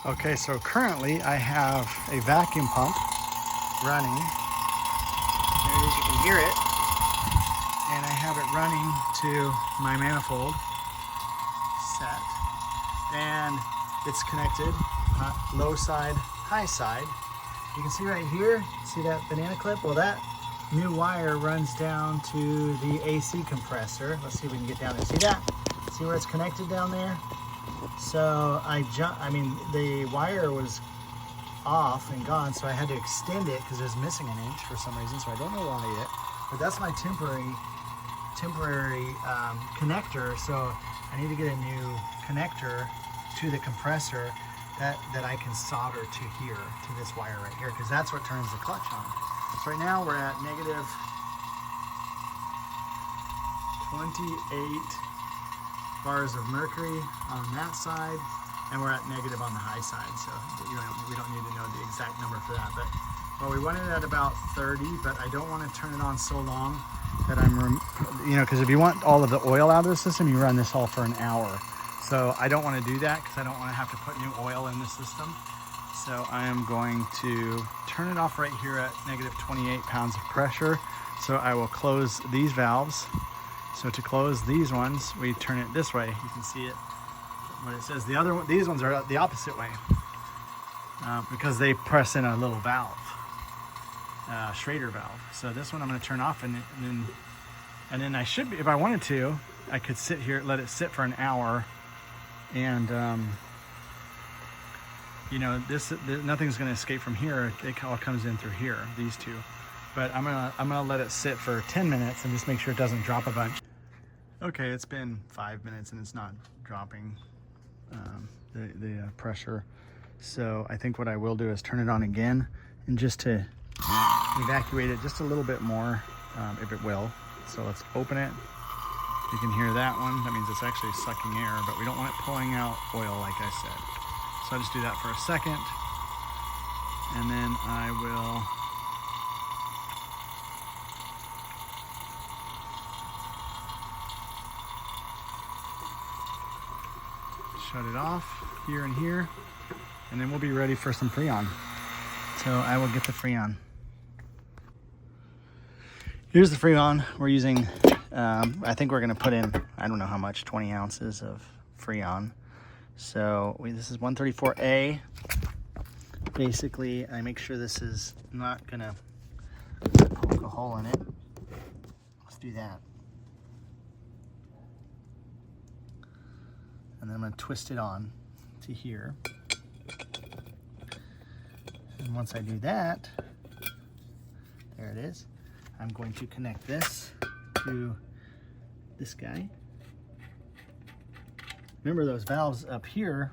Okay, so currently I have a vacuum pump running. There it is, you can hear it. And I have it running to my manifold set. And it's connected, low side, high side. You can see right here, see that banana clip? Well, that new wire runs down to the AC compressor. Let's see if we can get down there. See that? See where it's connected down there? So the wire was off and gone, so I had to extend it because it was missing an inch for some reason, so I don't know why yet. But that's my temporary connector, so I need to get a new connector to the compressor that I can solder to here, to this wire right here, because that's what turns the clutch on. So right now we're at negative 28 bars of mercury on that side, and we're at negative on the high side, so we don't need to know the exact number for that. But well, we want it at about 30, but I don't want to turn it on so long that because if you want all of the oil out of the system, you run this all for an hour. So I don't want to do that because I don't want to have to put new oil in the system. So I am going to turn it off right here at negative 28 pounds of pressure. So I will close these valves. So to close these ones, we turn it this way. You can see it when it says these ones are the opposite way because they press in a little valve, Schrader valve. So this one I'm going to turn off, and then I should be, if I wanted to, I could sit here, let it sit for an hour, and nothing's going to escape from here. It all comes in through here, these two. But I'm gonna let it sit for 10 minutes and just make sure it doesn't drop a bunch. Okay, it's been 5 minutes and it's not dropping the pressure. So I think what I will do is turn it on again, and just to evacuate it just a little bit more, if it will. So let's open it. You can hear that one. That means it's actually sucking air, but we don't want it pulling out oil like I said. So I'll just do that for a second, and then I will shut it off here and here, and then we'll be ready for some Freon. So I will get the Freon. Here's the Freon we're using. I think we're gonna put in, I don't know how much, 20 ounces of Freon. So this is 134A. Basically, I make sure this is not gonna poke a hole in it. Let's do that. And then I'm gonna twist it on to here. And once I do that, there it is. I'm going to connect this to this guy. Remember, those valves up here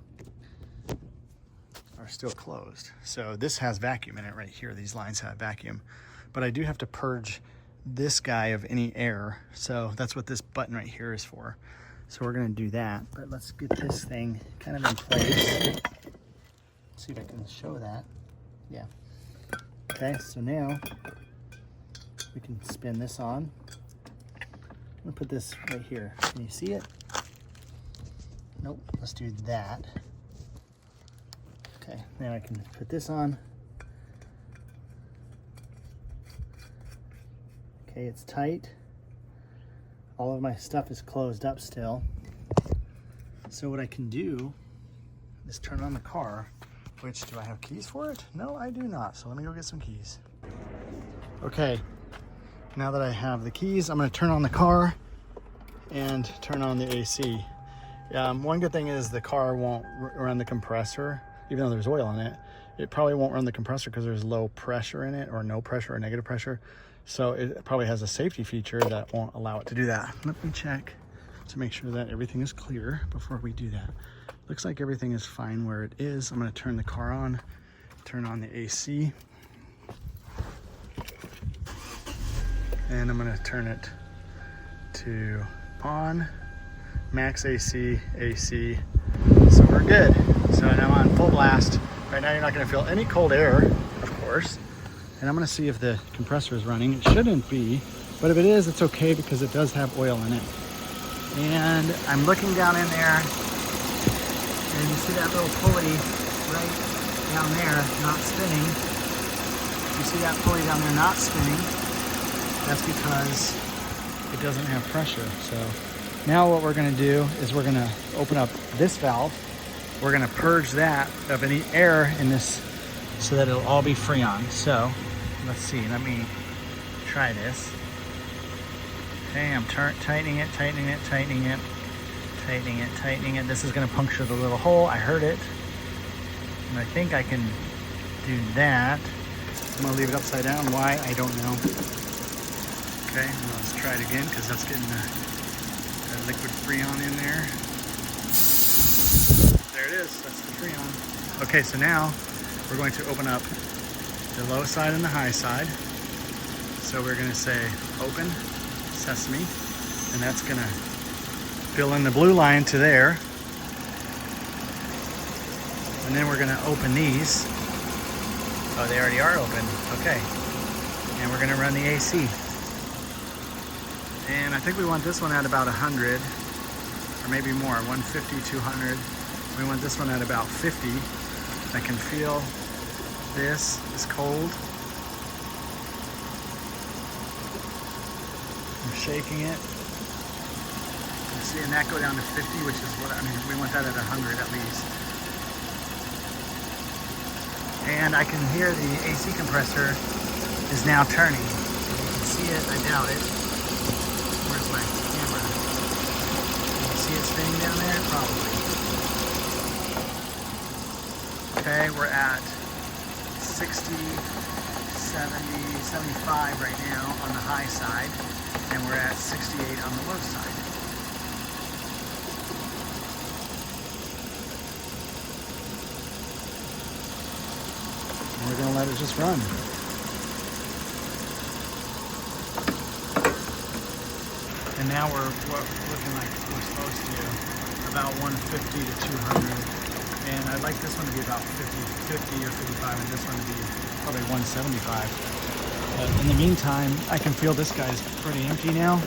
are still closed. So this has vacuum in it right here. These lines have vacuum. But I do have to purge this guy of any air. So that's what this button right here is for. So we're gonna do that, but let's get this thing kind of in place. Let's see if I can show that. Yeah. Okay, so now we can spin this on. I'm gonna put this right here. Can you see it? Nope, let's do that. Okay, now I can put this on. Okay, it's tight. All of my stuff is closed up still. So what I can do is turn on the car, which, do I have keys for it? No, I do not. So let me go get some keys. Okay, now that I have the keys, I'm gonna turn on the car and turn on the AC. One good thing is the car won't run the compressor, even though there's oil in it. It probably won't run the compressor because there's low pressure in it, or no pressure or negative pressure. So it probably has a safety feature that won't allow it to do that. Let me check to make sure that everything is clear before we do that. Looks like everything is fine where it is. I'm gonna turn the car on, turn on the AC, and I'm gonna turn it to on, max AC, AC. So we're good. So now I'm on full blast. Right now you're not gonna feel any cold air, of course. And I'm gonna see if the compressor is running. It shouldn't be, but if it is, it's okay because it does have oil in it. And I'm looking down in there, and you see that little pulley right down there not spinning. You see that pulley down there not spinning? That's because it doesn't have pressure. So now what we're gonna do is we're gonna open up this valve. We're gonna purge that of any air in this so that it'll all be Freon. So let's see, let me try this. Okay, I'm tightening it. This is gonna puncture the little hole. I heard it. And I think I can do that. I'm gonna leave it upside down. Why? I don't know. Okay, well, let's try it again because that's getting that liquid Freon in there. There it is, that's the Freon. Okay, so now we're going to open up the low side and the high side. So we're gonna say open sesame, and that's gonna fill in the blue line to there. And then we're gonna open these. Oh, they already are open, okay. And we're gonna run the AC. And I think we want this one at about 100, or maybe more, 150, 200. We want this one at about 50. I can feel this is cold. I'm shaking it. I'm seeing that go down to 50, which is what, I mean, we want that at 100 at least. And I can hear the AC compressor is now turning. You can see it, I doubt it. Where's my camera? Can you see it spinning down there? Probably. Okay, we're at 60, 70, 75 right now on the high side, and we're at 68 on the low side. And we're gonna let it just run. And now we're looking like we're supposed to, about 150 to 200. And I'd like this one to be about 50 or 55, and this one to be probably 175. But in the meantime, I can feel this guy's pretty empty now.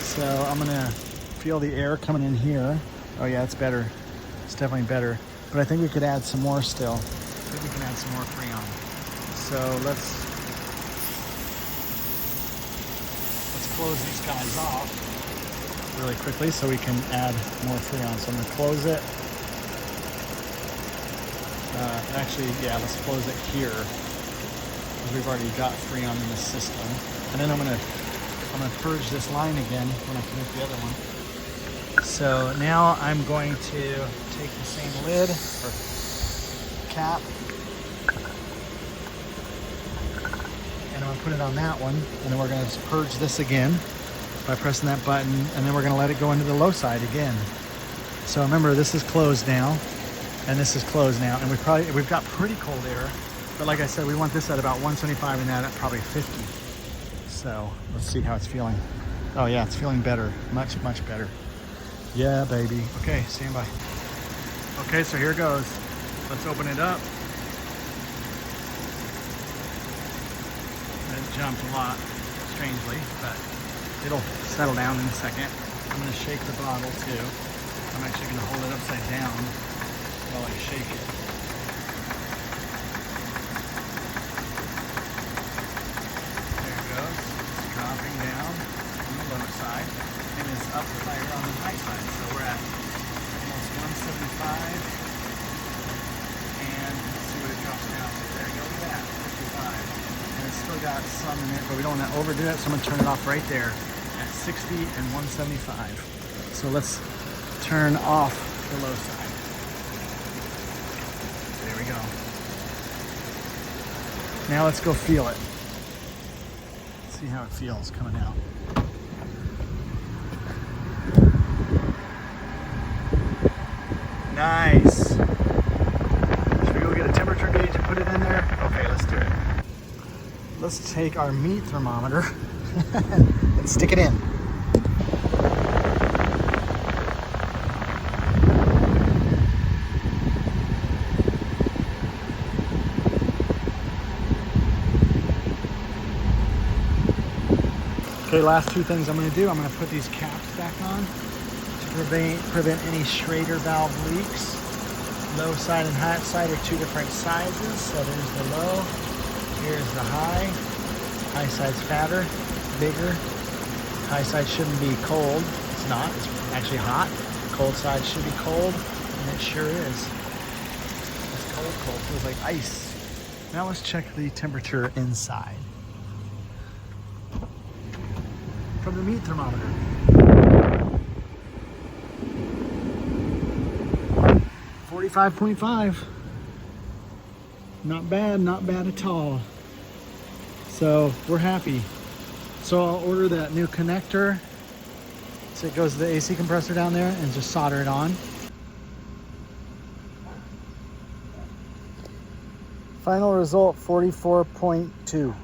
So I'm gonna feel the air coming in here. Oh yeah, it's better. It's definitely better. But I think we could add some more still. I think we can add some more Freon. So let's close these guys off really quickly so we can add more Freon. So I'm gonna close it. Actually, yeah, let's close it here because we've already got Freon in the system. And then I'm gonna purge this line again when I connect the other one. So now I'm going to take the same lid or cap, and I'm gonna put it on that one, and then we're gonna purge this again by pressing that button, and then we're gonna let it go into the low side again. So remember, this is closed now. And this is closed now, and we've got pretty cold air, but like I said, we want this at about 175 and that at probably 50. So let's see how it's feeling. Oh yeah, it's feeling better, much better. Yeah, baby. Okay, stand by. Okay, so here goes. Let's open it up. It jumped a lot, strangely, but it'll settle down in a second. I'm gonna shake the bottle too. I'm actually gonna hold it upside down while I shake it. There it goes. It's dropping down on the low side and it's up higher on the high side. So we're at almost 175. And let's see what it drops down to. There you go, look at that, 55. And it's still got some in it, but we don't want to overdo it, so I'm going to turn it off right there at 60 and 175. So let's turn off the low side. There we go. Now let's go feel it. Let's see how it feels coming out. Nice. Should we go get a temperature gauge and put it in there? Okay, let's do it. Let's take our meat thermometer and stick it in. Okay, last two things I'm going to do. I'm going to put these caps back on to prevent any Schrader valve leaks. Low side and high side are two different sizes. So there's the low, here's the high. High side's fatter, bigger. High side shouldn't be cold. It's not, it's actually hot. Cold side should be cold, and it sure is. It's cold, cold, feels like ice. Now let's check the temperature inside. From the meat thermometer. 45.5. Not bad at all. So we're happy. So I'll order that new connector. So it goes to the AC compressor down there and just solder it on. Final result 44.2.